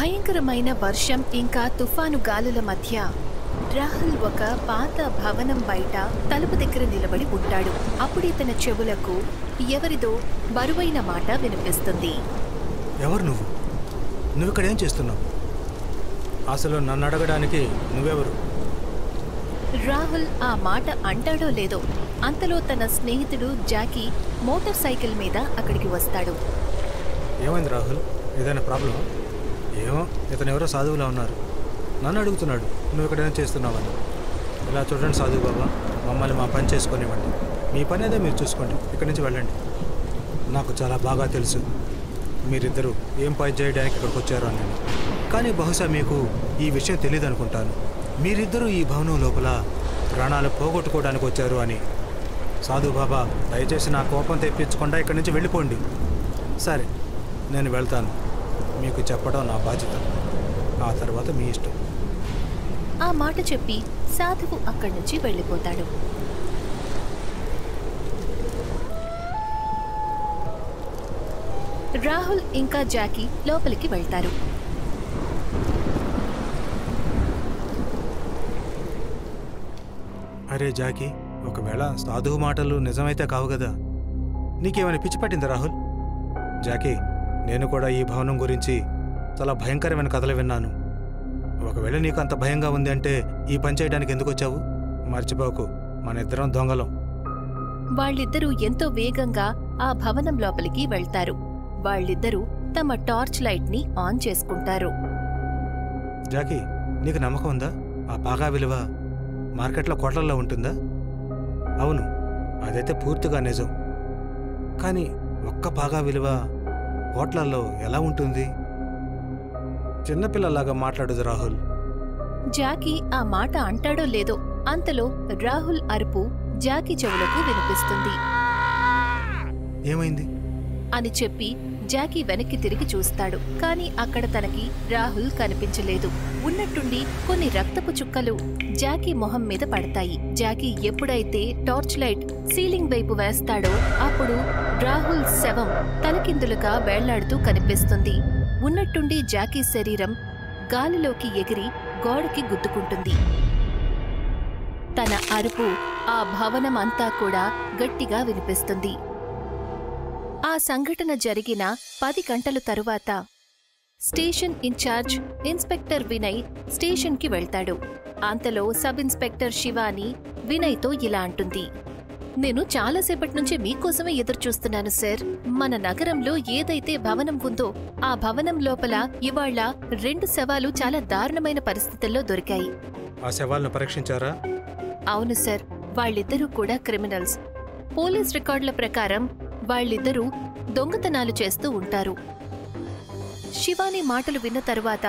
భయంకరమైన వర్షం ఇంకా తుఫాను గాలుల మధ్య రాహుల్ ఒక పాత భవనం బయట తలుపు దగ్గర నిలబడి ఉంటాడు. అప్పుడే తన చెవులకు ఎవరిదో బరువైన మాట వినిపిస్తుంది. ఎవరు నువ్వు? నువ్వు ఇక్కడ ఏం చేస్తున్నావు? అసలు నన్ను అడగడానికి నువ్వెవరు? రాహుల్ ఆ మాట అంటాడో లేదో అంతలో తన స్నేహితుడు జాకీ మోటార్ సైకిల్ మీద అక్కడికి వస్తాడు. ఏమైంది రాహుల్? ఏదైనా ప్రాబ్లమా? ఏమో, ఇతను ఎవరో సాధువులా ఉన్నారు. నన్ను అడుగుతున్నాడు నువ్వు ఇక్కడ ఏం చేస్తున్నావని. ఇలా చూడండి సాధువు బాబా, మమ్మల్ని మా పని చేసుకునివ్వండి. మీ పని అదే మీరు చూసుకోండి, ఇక్కడి నుంచి వెళ్ళండి. నాకు చాలా బాగా తెలుసు మీరిద్దరూ ఏం పని చేయడానికి ఇక్కడికి వచ్చారో అని. కానీ బహుశా మీకు ఈ విషయం తెలియదు అనుకుంటాను. మీరిద్దరూ ఈ భవనం లోపల ప్రాణాలు పోగొట్టుకోవడానికి వచ్చారు అని. సాధు బాబా, దయచేసి నా కోపం తెప్పించకుండా ఇక్కడి నుంచి వెళ్ళిపోండి. సరే, నేను వెళ్తాను. మీకు చెప్పడం నా బాధ్యత. ఆ తర్వాత మీ ఇష్టం. ఆ మాట చెప్పి సాధువు అక్కడి నుంచి వెళ్ళిపోతాడు. రాహుల్ ఇంకా జాకీ లోపలికి వెళ్తారు. అరే జాకీ, ఒకవేళ సాధువు మాటలు నిజమైతే కావు కదా. నీకేమైనా పిచ్చి పట్టిందా రాహుల్? జాకీ, నేను కూడా ఈ భవనం గురించి చాలా భయంకరమైన కథలు విన్నాను. ఒకవేళ నీకు అంత భయంగా ఉంది అంటే ఈ పని చేయడానికి ఎందుకు వచ్చావు? మర్చిపోకు, మన ఇద్దరం దొంగలం. వాళ్ళిద్దరూ ఎంతో వేగంగా ఆ భవనం లోపలికి వెళ్తారు. వాళ్ళిద్దరూ తమ టార్చ్ లైట్ ని ఆన్ చేసుకుంటారు. జాకీ, నీకు నమ్మకం ఉందా? ఆ పాగా విలువ మార్కెట్లో కోట్లల్లో ఉంటుందా? అవును, అదైతే పూర్తిగా నిజం. కానీ ఒక్క పాగా విలువ కోట్లల్లో ఎలా ఉంటుంది? చిన్నపిల్లలాగా మాట్లాడదు రాహుల్. జాకీ ఆ మాట అంటాడో లేదో అంతలో రాహుల్ అరుపు జాకీ చెవులకు వినిపిస్తుంది. ఏమైంది అని చెప్పి జాకీ వెనక్కి తిరిగి చూస్తాడు. కాని అక్కడ తనకి రాహుల్ కనిపించలేదు. ఉన్నట్టుండి కొన్ని రక్తపు చుక్కలు జాకీ మొహం మీద పడతాయి. జాకీ ఎప్పుడైతే టార్చ్ లైట్ సీలింగ్ వైపు వేస్తాడో అప్పుడు రాహుల్ శవం తలకిందులుగా వేళ్లాడుతూ కనిపిస్తుంది. ఉన్నట్టుండి జాకీ శరీరం గాలిలోకి ఎగిరి గోడకి గుద్దుకుంటుంది. తన అరుపు ఆ భవనం అంతా కూడా గట్టిగా వినిపిస్తుంది. ఆ సంఘటన జరిగిన 10 గంటల తరువాత స్టేషన్ ఇన్ఛార్జ్ ఇన్స్పెక్టర్ వినయ్ స్టేషన్కి వెళ్తాడు. అంతలో సబ్ ఇన్స్పెక్టర్ శివాని వినయ్తో ఇలా అంటుంది. నేను చాలాసేపటి నుంచి మీకోసమే ఎదురుచూస్తున్నాను సార్. మన నగరంలో ఏదైతే భవనం ఉందో ఆ భవనం లోపల ఇవాళ 2 శవాలు చాలా దారుణమైన పరిస్థితుల్లో దొరికాయి. ఆ శవాలను పరీక్షించారా? అవును సార్, వాళ్ళిద్దరూ కూడా క్రిమినల్స్. పోలీస్ రికార్డుల ప్రకారం వాళ్ళిద్దరూ దొంగతనాలు చేస్తూ ఉంటారు. శివాని మాటలు విన్న తరువాత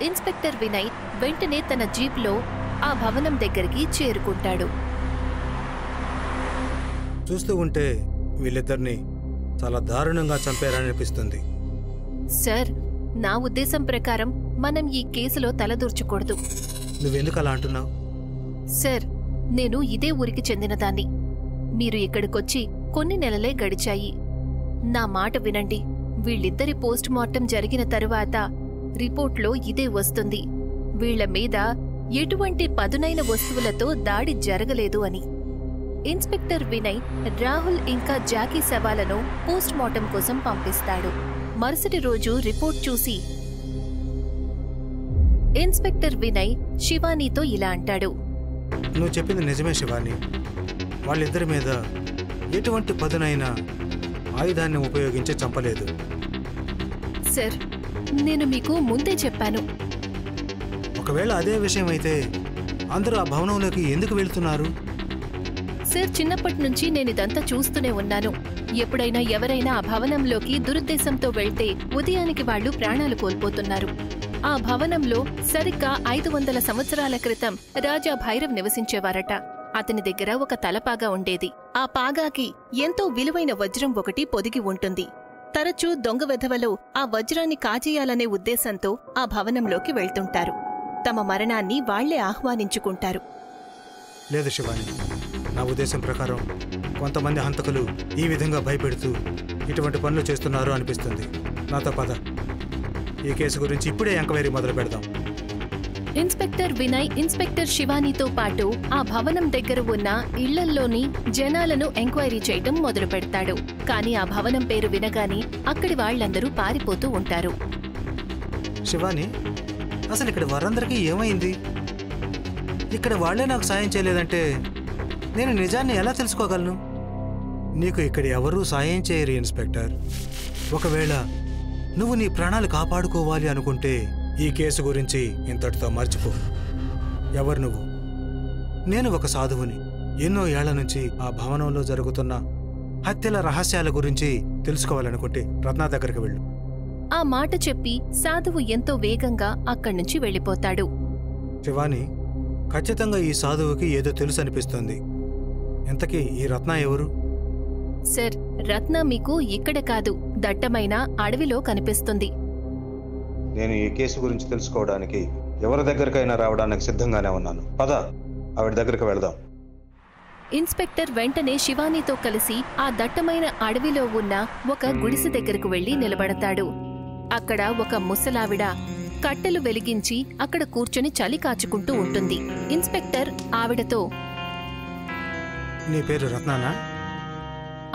ఇన్స్పెక్టర్ వినయ్ వెంటనే తన జీప్లో ఆ భవనం దగ్గరికి చేరుకుంటాడు. చూస్తూ ఉంటే వీళ్ళిద్దరిని చాలా దారుణంగా చంపారనిపిస్తుంది. సార్, నా ఉద్దేశం ప్రకారం మనం ఈ కేసులో తలదూర్చకూడదు. నువ్వెందుకు అలా అంటున్నావు? సార్, నేను ఇదే ఊరికి చెందినదాన్ని. మీరు ఇక్కడికొచ్చి కొన్ని నెలలే గడిచాయి. నా మాట వినండి. వీళ్ళిద్దరి పోస్ట్ మార్టం జరిగిన తరువాత రిపోర్ట్లో ఇదే వస్తుంది. వీళ్ల మీద ఎటువంటి పదునైన వస్తువులతో దాడి జరగలేదు అని. ఇన్స్పెక్టర్ వినయ్ రాహుల్ ఇంకా జాకీ శవాలను పోస్ట్ మార్టం కోసం పంపిస్తాడు. మరుసటి రోజు రిపోర్ట్ చూసి ఇన్స్పెక్టర్ వినయ్ శివానీతో ఇలా అంటాడు. నువ్వు చెప్పింది నిజమే శివాని. వాళ్ళిద్దరి మీద ఎటువంటి పదునైన ఆయుధాన్ని ఉపయోగించి చంపలేదు. సార్, నేను మీకు ముందే చెప్పాను. ఒకవేళ అదే విషయం అయితే అందరూ ఆ భవనంలోకి ఎందుకు వెళ్తున్నారు? సార్, చిన్నప్పటి నుంచి నేనిదంతా చూస్తూనే ఉన్నాను. ఎప్పుడైనా ఎవరైనా ఆ భవనంలోకి దురుద్దేశంతో వెళ్తే ఉదయానికి వాళ్లు ప్రాణాలు కోల్పోతున్నారు. ఆ భవనంలో సరిగ్గా 500 సంవత్సరాల క్రితం రాజా భైరవ్ నివసించేవారట. అతని దగ్గర ఒక తలపాగా ఉండేది. ఆ పాగాకి ఎంతో విలువైన వజ్రం ఒకటి పొదిగి ఉంటుంది. తరచూ దొంగ వెధవలు ఆ వజ్రాన్ని కాజేయాలనే ఉద్దేశంతో ఆ భవనంలోకి వెళ్తుంటారు. తమ మరణాన్ని వాళ్లే ఆహ్వానించుకుంటారు. లేదు శివాని, నా ఉద్దేశం ప్రకారం కొంతమంది హంతకులు ఈ విధంగా భయపెడుతూ ఇటువంటి పనులు చేస్తున్నారు అనిపిస్తుంది. నాతో పద. ఈ కేసు గురించి ఇప్పుడే ఎంక్వైరీ మొదలు పెడదాం. ఇన్స్పెక్టర్ వినయ్ ఇన్స్పెక్టర్ శివానీతో పాటు ఆ భవనం దగ్గర ఉన్న ఇళ్లల్లోని జనాలను ఎంక్వైరీ చేయటం మొదలు పెడతాడు. కానీ ఆ భవనం పేరు వినగానే అక్కడి వాళ్లందరూ పారిపోతూ ఉంటారు. శివాని, అసలు ఇక్కడ వారందరికీ ఏమైంది? ఇక్కడ వాళ్లే నాకు సాయం చేయలేదంటే నేను నిజాన్ని ఎలా తెలుసుకోగలను? నీకు ఇక్కడ ఎవరూ సాయం చేయరు ఇన్స్పెక్టర్. ఒకవేళ నువ్వు నీ ప్రాణాలు కాపాడుకోవాలి అనుకుంటే ఈ కేసు గురించి ఇంతటితో మర్చిపో. ఎవరు నువ్వు? నేను ఒక సాధువుని. ఎన్నో ఏళ్ల నుంచి ఆ భవనంలో జరుగుతున్న హత్యల రహస్యాల గురించి తెలుసుకోవాలనుకుంటే రత్నా దగ్గరికి వెళ్ళు. ఆ మాట చెప్పి సాధువు ఎంతో వేగంగా అక్కడ్నుంచి వెళ్ళిపోతాడు. శివాని, ఖచ్చితంగా ఈ సాధువుకి ఏదో తెలుసు అనిపిస్తుంది. ఇంతకీ ఈ రత్న ఎవరు? సార్, రత్న మీకు ఇక్కడ కాదు, దట్టమైన అడవిలో కనిపిస్తుంది. నేను ఈ కేసు గురించి తెలుసుకోవడానికి ఎవరి దగ్గరికైనా రావడానికి సిద్ధంగానే ఉన్నాను. పద, ఆవిడ దగ్గరికి వెళదాం. ఇన్స్పెక్టర్ వెంటనే శివానీతో కలిసి ఆ దట్టమైన అడవిలో ఉన్న ఒక గుడిసె దగ్గరకు వెళ్లి నిలబడతాడు. అక్కడ ఒక ముసలావిడ కట్టెలు వెలిగించి అక్కడ కూర్చొని చలి కాచుకుంటూ ఉంటుంది. ఇన్స్పెక్టర్ ఆవిడతో, నీ పేరు రత్నానా?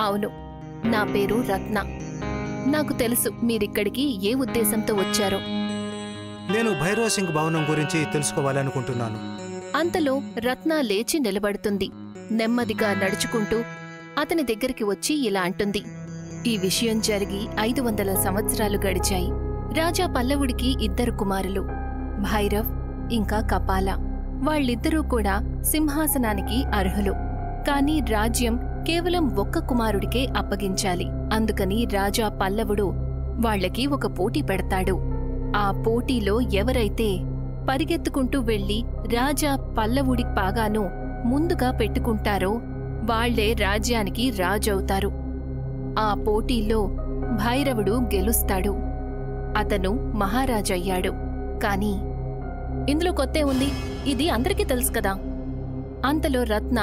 అవును, నా పేరు రత్న. నాకు తెలుసు మీరిక్కడికి ఏ ఉద్దేశంతో వచ్చారో. నేను భైరవ్ సింగ్ భవనం గురించి తెలుసుకోవాలనుకుంటున్నాను. అంతలో రత్న లేచి నిలబడుతుంది. నెమ్మదిగా నడుచుకుంటూ అతని దగ్గరికి వచ్చి ఇలా అంటుంది. ఈ విషయం జరిగి 500 సంవత్సరాలు గడిచాయి. రాజా పల్లవుడికి 2 కుమారులు, భైరవ్ ఇంకా కపాల. వాళ్ళిద్దరూ కూడా సింహాసనానికి అర్హులు. కాని రాజ్యం కేవలం 1 కుమారుడికే అప్పగించాలి. అందుకని రాజా పల్లవుడు వాళ్లకి ఒక పోటీ పెడతాడు. ఆ పోటీలో ఎవరైతే పరిగెత్తుకుంటూ వెళ్లి రాజా పల్లవుడి పాగాను ముందుగా పెట్టుకుంటారో వాళ్లే రాజ్యానికి రాజవుతారు. ఆ పోటీలో భైరవుడు గెలుస్తాడు. అతను మహారాజయ్యాడు. కాని ఇందులో కొత్తే ఉంది, ఇది అందరికీ తెలుసు కదా. అంతలో రత్న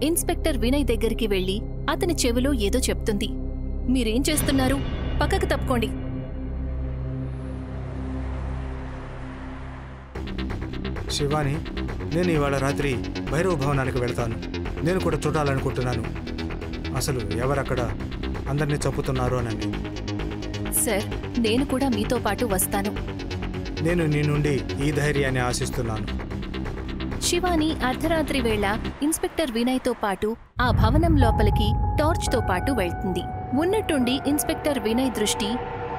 ఇన్స్పెక్టర్ వినయ్ దగ్గరికి వెళ్లి అతని చెవిలో ఏదో చెప్తుంది. మీరేం చేస్తున్నారు? పక్కకు తప్పుకోండి. శివాని, నేను ఇవాళ రాత్రి భైరవ భవనానికి వెళ్తాను. నేను కూడా చూడాలనుకుంటున్నాను అసలు ఎవరక్కడ అందరినీ చంపుతున్నారు అని. సార్, నేను కూడా మీతో పాటు వస్తాను. నేను నీ నుండి ఈ ధైర్యాన్ని ఆశిస్తున్నాను. శివాని అర్ధరాత్రి వేళ ఇన్స్పెక్టర్ వినయ్తో పాటు ఆ భవనం లోపలికి టార్చ్తో పాటు వెళ్తుంది. ఉన్నట్టుండి ఇన్స్పెక్టర్ వినయ్ దృష్టి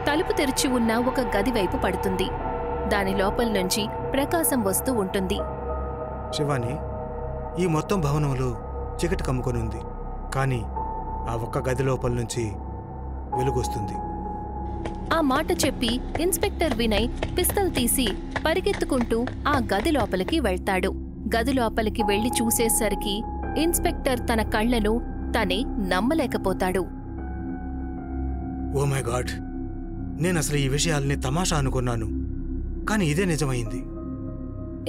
తలుపు తెరిచి ఉన్న ఒక గది వైపు పడుతుంది. దాని లోపల నుంచి ప్రకాశం వస్తూ ఉంటుంది. శివాని, ఈ మొత్తం భవనంలో చీకటి కమ్ముకొని ఉంది. కానీ ఆ ఒక్క గది లోపల నుంచి వెలుగొస్తుంది. ఆ మాట చెప్పి ఇన్స్పెక్టర్ వినయ్ పిస్తల్ తీసి పరిగెత్తుకుంటూ ఆ గది లోపలికి వెళ్తాడు. గది లోపలికి వెళ్లి చూసేసరికి ఇన్స్పెక్టర్ తన కళ్లను తనే నమ్మలేకపోతాడు. ఓ మై గాడ్, నేనసలు ఈ విషయాల్ని తమాషా అనుకున్నాను, కానీ ఇదే నిజమైంది.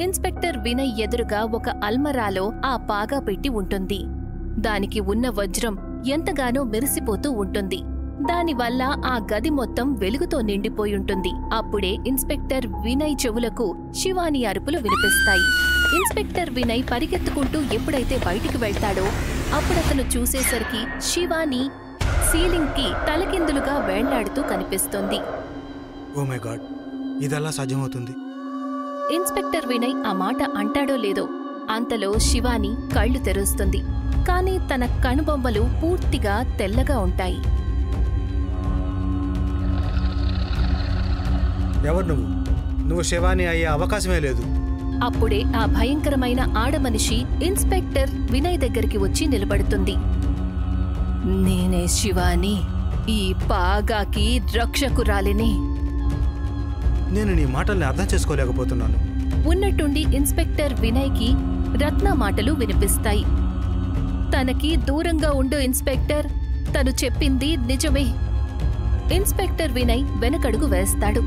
ఇన్స్పెక్టర్ వినయ్ ఎదురుగా ఒక అల్మరాలో ఆ పాగా పెట్టి ఉంటుంది. దానికి ఉన్న వజ్రం ఎంతగానో మెరిసిపోతూ ఉంటుంది. దానివల్ల ఆ గది మొత్తం వెలుగుతో నిండిపోయుంటుంది. అప్పుడే ఇన్స్పెక్టర్ వినయ్ చెవులకు శివాని అరుపులు వినిపిస్తాయి. ఇన్స్పెక్టర్ వినయ్ పరిగెత్తుకుంటూ ఎప్పుడైతే బయటికి వెళ్తాడో అప్పుడతను చూసేసరికి శివాని సీలింగ్ కి తలకిందులుగా వేళ్లాడుతూ కనిపిస్తుంది. ఓ మై గాడ్, ఇదెలా సాధ్యమవుతుంది? ఇన్స్పెక్టర్ వినయ్ ఆ మాట అంటాడో లేదో అంతలో శివాని కళ్ళు తెరుస్తుంది. కాని తన కనుబొమ్మలు పూర్తిగా తెల్లగా ఉంటాయి. ఎవరు నువ్వు? నువ్వు శివాని అయ్యే అవకాశమే లేదు. అప్పుడే ఆ భయంకరమైన ఆడమనిషి ఇన్స్పెక్టర్ వినయ్ దగ్గరికి వచ్చి నిలబడుతుంది. నేనే శివాని, ఈ పాగాకి రక్షకురాలిని. నేను నీ మాటల్ని అర్థం చేసుకోలేకపోతున్నాను. ఉన్నట్టుండి ఇన్స్పెక్టర్ వినయ్కి రత్న మాటలు వినిపిస్తాయి. తనకి దూరంగా ఉండు ఇన్స్పెక్టర్, తను చెప్పింది నిజమే. ఇన్స్పెక్టర్ వినయ్ వెనకడుగు వేస్తాడు.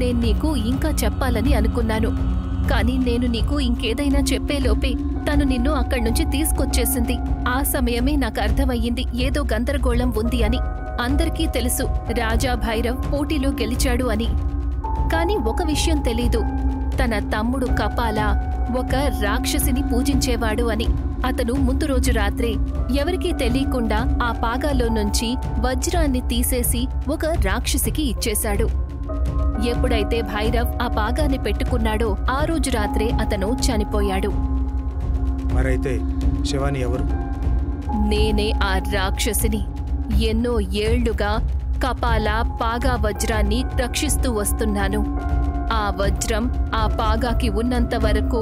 నేను నీకు ఇంకా చెప్పాలని అనుకున్నాను, కానీ నేను నీకు ఇంకేదైనా చెప్పేలోపే తను నిన్ను అక్కడ్నుంచి తీసుకొచ్చేసింది. ఆ సమయమే నాకు అర్థమయ్యింది ఏదో గందరగోళం ఉంది అని. అందరికీ తెలుసు రాజా భైరవ్ పోటీలో గెలిచాడు అని. కాని ఒక విషయం తెలీదు, తన తమ్ముడు కపాల ఒక రాక్షసిని పూజించేవాడు అని. అతను ముందు రోజు రాత్రే ఎవరికీ తెలియకుండా ఆ పాగాలో నుంచి వజ్రాన్ని తీసేసి ఒక రాక్షసికి ఇచ్చేశాడు. ఎప్పుడైతే భైరవ్ ఆ పాగాన్ని పెట్టుకున్నాడో ఆ రోజు రాత్రే అతను చనిపోయాడు. మరైతే శివాని ఎవరు? నేనే ఆ రాక్షసిని. ఎన్నో ఏళ్లుగా కపాల పాగా వజ్రాన్ని రక్షిస్తూ వస్తున్నాను. ఆ వజ్రం ఆ పాగాకి ఉన్నంత వరకు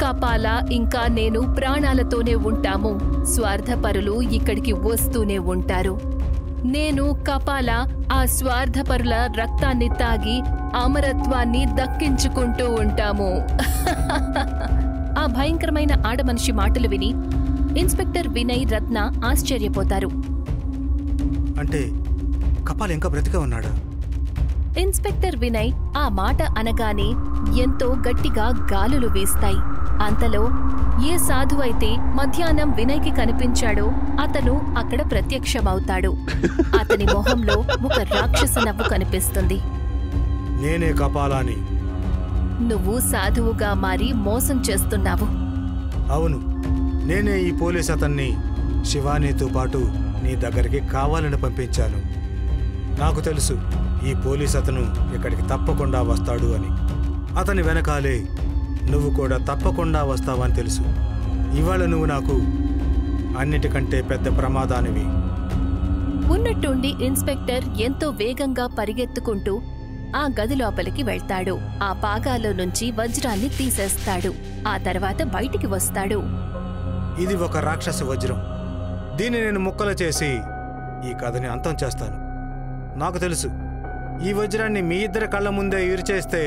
కపాల ఇంకా నేను ప్రాణాలతోనే ఉంటాము. స్వార్థపరులు ఇక్కడికి వస్తూనే ఉంటారు. నేను కపాల ఆ స్వార్థపరుల రక్తాన్ని తాగి అమరత్వాన్ని దక్కించుకుంటూ ఉంటాము. ఆ భయంకరమైన ఆడమనిషి మాటలు విని ఇన్స్పెక్టర్ వినయ్, రత్న ఆశ్చర్యపోతారు. అంటే కపాల్ ఇంకా బ్రతికే ఉన్నాడా? ఇన్స్పెక్టర్ వినయ్ ఆ మాట అనగానే ఎంతో గట్టిగా గాలులు వీస్తాయి. అంతలో ఏ సాధువైతే మధ్యాహ్నం వినయ్కి కనిపించాడో అతను అక్కడ ప్రత్యక్షమవుతాడు. అతని మొహంలో ఒక రాక్షస నవ్వు కనిపిస్తుంది. నేనే కపాలాని. నువ్వు సాధువుగా మారి మోసం చేస్తున్నావు. అవును, నేనే ఈ పోలీస్ అతన్ని శివానీతో పాటు నీ దగ్గరికి కావాలని పంపించాను. నాకు తెలుసు ఈ పోలీస్ అతను ఇక్కడికి తప్పకుండా వస్తాడు అని. అతని వెనకాలే నువ్వు కూడా తప్పకుండా వస్తావని తెలుసు. ఇవాళ నువ్వు నాకు అన్నిటికంటే పెద్ద ప్రమాదానివి. ఉన్నట్టుండి ఇన్స్పెక్టర్ ఎంతో వేగంగా పరిగెత్తుకుంటూ ఆ గది లోపలికి వెళ్తాడు. ఆ పాగాలో నుంచి వజ్రాన్ని తీసేస్తాడు. ఆ తర్వాత బయటికి వస్తాడు. ఇది ఒక రాక్షస వజ్రం. దీన్ని నేను ముక్కలు చేసి ఈ కథని అంతం చేస్తాను. నాకు తెలుసు ఈ వజ్రాన్ని మీ ఇద్దరి కళ్ళ ముందే ఇరిచేస్తే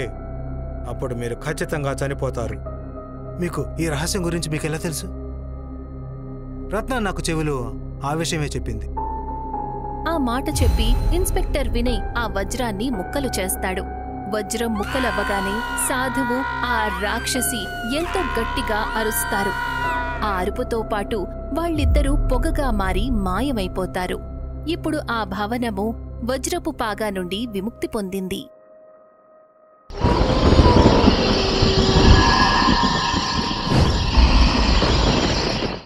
అప్పుడు మీరు ఖచ్చితంగా చనిపోతారు. మీకు ఈ రహస్యం గురించి మీకెలా తెలుసు? రత్న నాకు చెవిలో ఆ విషయమే చెప్పింది. ఆ మాట చెప్పి ఇన్స్పెక్టర్ వినయ్ ఆ వజ్రాన్ని ముక్కలు చేస్తాడు. వజ్రం ముక్కలవ్వగానే సాధువు ఆ రాక్షసి ఎంతో గట్టిగా అరుస్తారు. ఆ అరుపుతో పాటు వాళ్ళిద్దరూ పొగగా మారి మాయమైపోతారు. ఇప్పుడు ఆ భవనము వజ్రపు పాగా నుండి విముక్తి పొందింది.